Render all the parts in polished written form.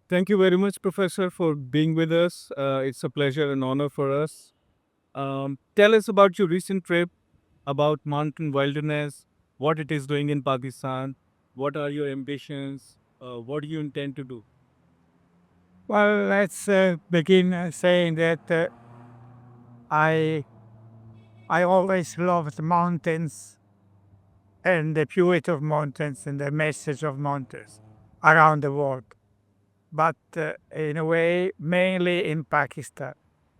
Thank you very much, Professor, for being with us. It's a pleasure and honor for us. Tell us about your recent trip, about mountain wilderness, what it is doing in Pakistan, what are your ambitions, what do you intend to do? Well, let's begin saying that I I always loved mountains and the purity of mountains and the message of mountains around the world. But in a way, mainly in Pakistan,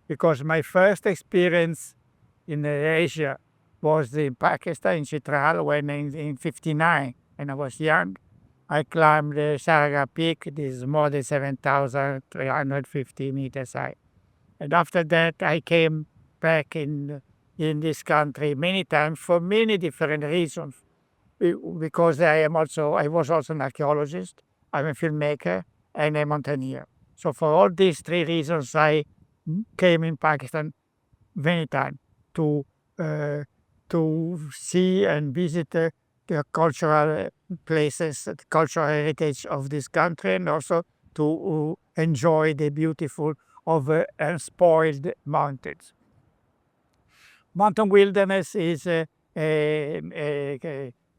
because my first experience in Asia was in Pakistan, in Chitral, when in 59, when I was young. I climbed the Saraga Peak. This is more than 7,350 meters high. And after that, I came back in this country many times for many different reasons. Because I was also an archaeologist, I'm a filmmaker, and a mountaineer. So for all these three reasons, I came in Pakistan many times to uh, to see and visit the cultural places, the cultural heritage of this country, and also to enjoy the beautiful of unspoiled mountains. Mountain wilderness is an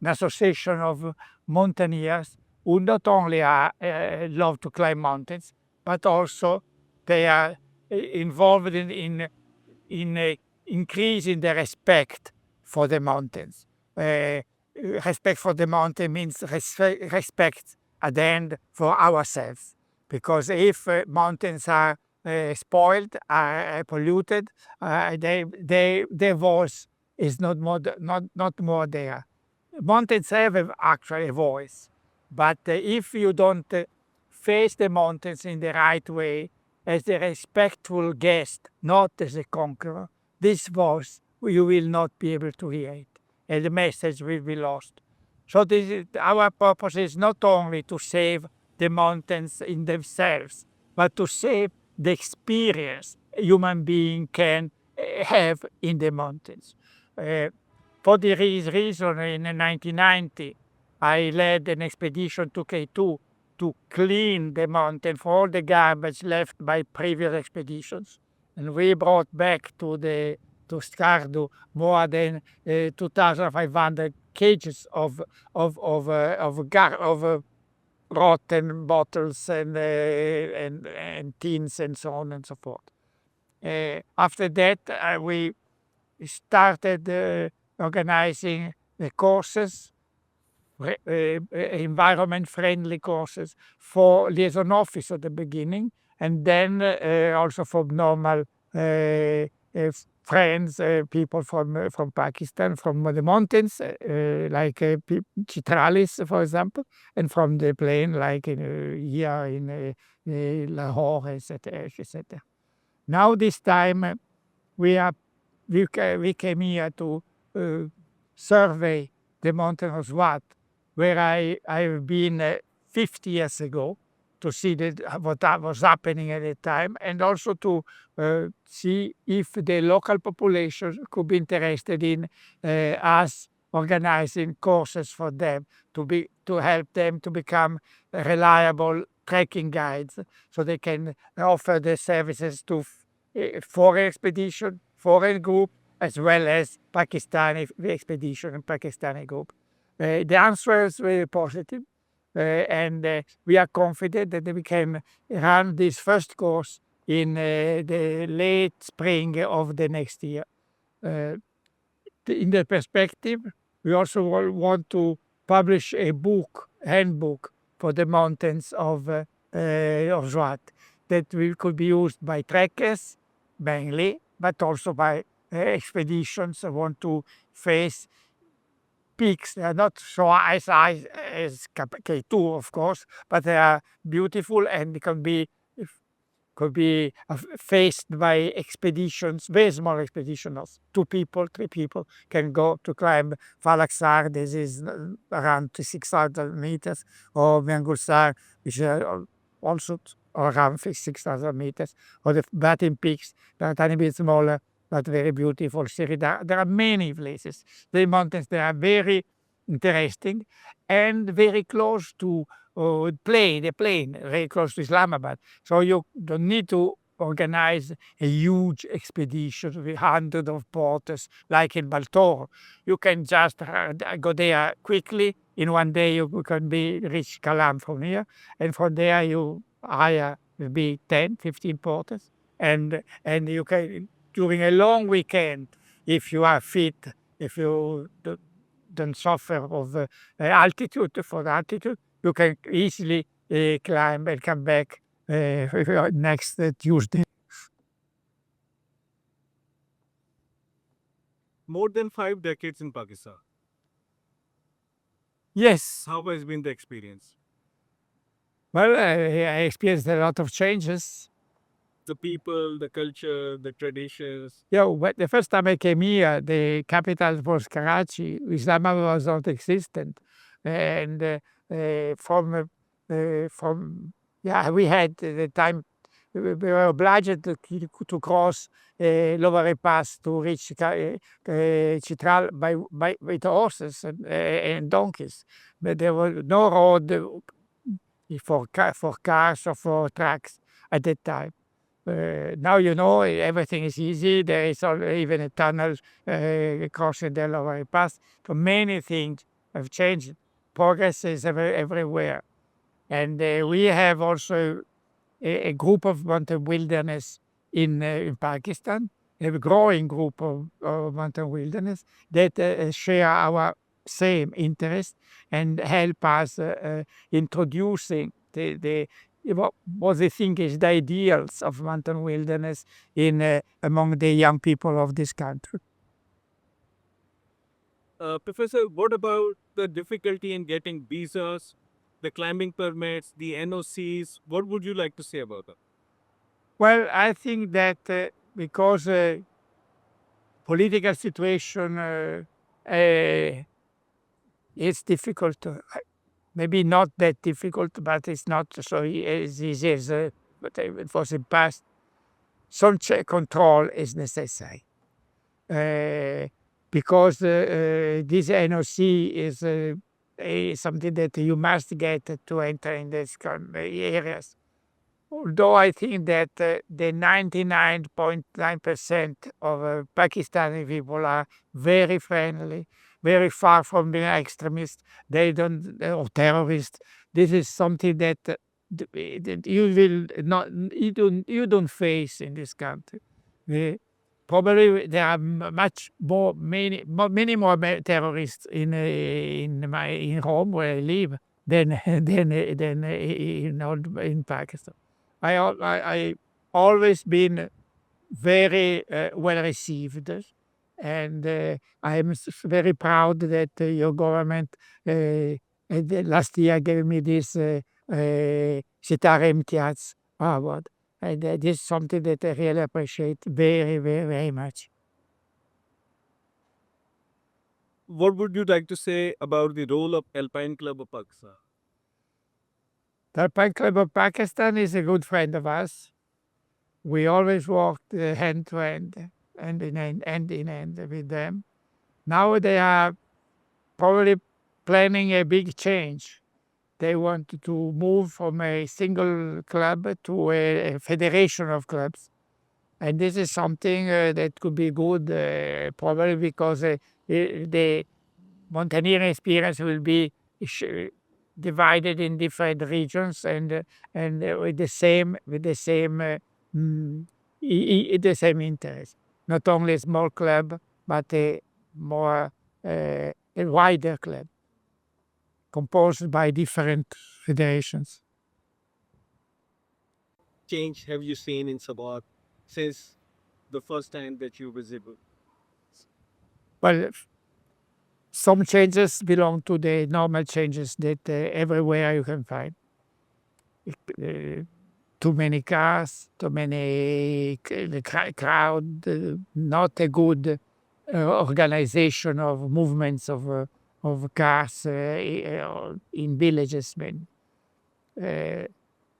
association of mountaineers who not only love to climb mountains, but also they are involved in increasing the respect for the mountains. Uh, Respect for the mountain means respect at the end for ourselves. Because if mountains are spoiled, are polluted, their voice is not more there. Mountains have actually a voice, but if you don't face the mountains in the right way, as a respectful guest, not as a conqueror, this voice you will not be able to hear it, and the message will be lost. So our purpose is not only to save the mountains in themselves, but to save the experience a human being can have in the mountains. Uh, for this reason, in 1990, I led an expedition to K2 to clean the mountain for all the garbage left by previous expeditions. And we brought back to Skardu more than 2,500 cages of rotten bottles and tins and so on and so forth. After that, we started organizing the courses, environment-friendly courses for liaison office at the beginning, and then also for normal friends, people from Pakistan, from the mountains, like Chitralis, for example, and from the plain, like here in Lahore, etc., etc. Now this time we are we came here to uh, survey the mountain of Swat, where I've been 50 years ago to see what was happening at the time, and also to see if the local population could be interested in us organizing courses for them to help them to become reliable trekking guides, so they can offer the services to foreign expedition, foreign group, as well as Pakistani expedition and Pakistani group. The answer is very positive, and we are confident that we can run this first course in the late spring of the next year. Uh, in the perspective, we also want to publish a book, handbook for the mountains of Zwat that could be used by trekkers mainly, but also by expeditions that want to face peaks. They are not so as high as K2, of course, but they are beautiful and could be faced by expeditions, very small expeditions. 2 people, 3 people can go to climb Falaksar. This is around 6,000 meters, or Mangulsar, which are also around 6,000 meters, or the Batin peaks, they are a tiny bit smaller, but very beautiful. There are many places. The mountains, they are very interesting, and very close to the plane, very close to Islamabad. So you don't need to organize a huge expedition with hundreds of porters like in Baltoro. You can just go there quickly. In one day, you can reach Kalam from here, and from there you hire maybe 10, 15 porters, and you can, during a long weekend, if you are fit, if you don't suffer of altitude, for the altitude, you can easily climb and come back next Tuesday. More than 5 decades in Pakistan. Yes. How has been the experience? Well, I experienced a lot of changes. The people, the culture, the traditions. Yeah, when the first time I came here, the capital was Karachi. Islamabad was not existent, and from yeah, we had the time. We were obliged to cross Lower Pass to reach Chitral by with horses and donkeys, but there was no road for cars or for trucks at that time. Now everything is easy. There is even a tunnel crossing the Lower Pass. So many things have changed. Progress is everywhere. And we have also a group of mountain wilderness in Pakistan, a growing group of mountain wilderness that share our same interest and help us introducing what they think is the ideals of mountain wilderness in among the young people of this country. Professor, what about the difficulty in getting visas, the climbing permits, the NOCs? What would you like to say about that? Well, I think that because political situation it's difficult. Maybe not that difficult, but it's not so as easy as but it was in past. Some control is necessary uh, because this NOC is something that you must get to enter in these areas. Although I think that the 99.9% of Pakistani people are very friendly, very far from being extremists, they don't or terrorists. This is something that that you will not you don't face in this country. Uh, Probably there are much more many more terrorists in Rome where I live than in Pakistan. I always been very well received, and I am very proud that your government last year gave me this Sitar Imtiaz award, and this is something that I really appreciate very, very, very much. What would you like to say about the role of Alpine Club of Pakistan? The Alpine Club of Pakistan is a good friend of us. We always worked hand to hand in hand with them. Now they are probably planning a big change. They want to move from a single club to a federation of clubs. And this is something that could be good, probably because the mountaineering experience will be sh- divided in different regions and with mm, the same interest. Not only a small club, but a wider club composed by different federations. Change have you seen in Sabah since the first time that you visited? Well, some changes belong to the normal changes that everywhere you can find. Uh, Too many cars, too many crowd, not a good organization of movements of cars in villages. Uh,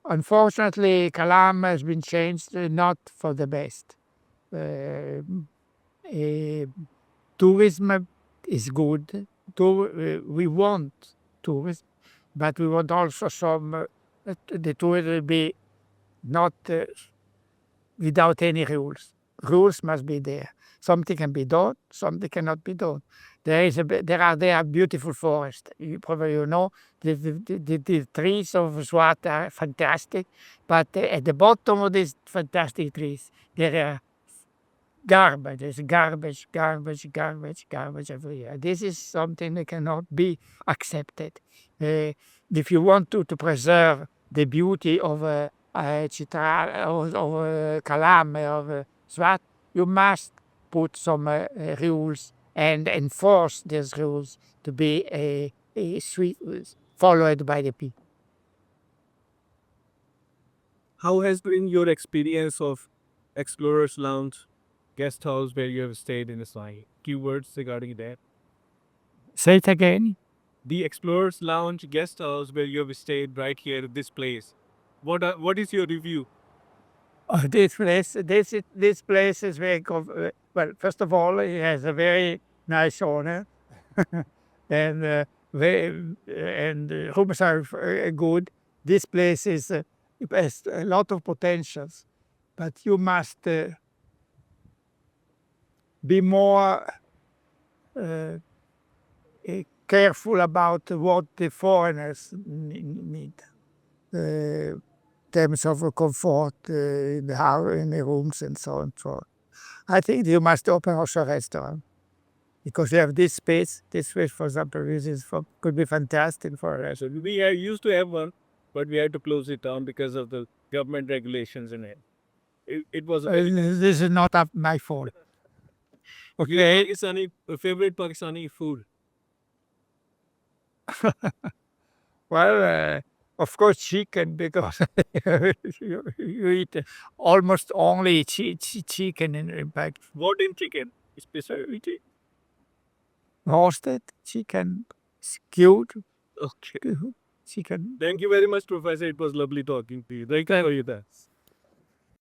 Unfortunately, Kalam has been changed, not for the best. Uh, uh, Tourism is good, we want tourists, but we want also some the tourists will be not without any rules. Rules must be there. Something can be done, something cannot be done. There are beautiful forests. You probably know the trees of Swat are fantastic, but at the bottom of these fantastic trees there are garbage. There's garbage everywhere. This is something that cannot be accepted. If you want to preserve the beauty of Chitra, of Kalam, of Swat, you must put some rules and enforce these rules to be followed by the people. How has been your experience of Explorers Lounge guest house where you have stayed in Ismail? Keywords regarding that. Say it again. The Explorers Lounge guest house where you have stayed right here at this place. What is your review? This place is very well. First of all, it has a very nice owner, and rooms are good. This place is it has a lot of potentials, but you must be more careful about what the foreigners need. Terms of comfort in the house, in the rooms, and so on. So I think you must open also a restaurant because you have this space. This space, for example, could be fantastic for a So restaurant. used to have one, but we had to close it down because of the government regulations in it. It was a very This is not my fault. Your Okay. Pakistani favorite Pakistani food. Well, of course, chicken because you eat almost only chicken in fact. What in chicken? Specifically. Roasted chicken, stewed Okay. chicken. Thank you very much, Professor. It was lovely talking to you. Thank you for that.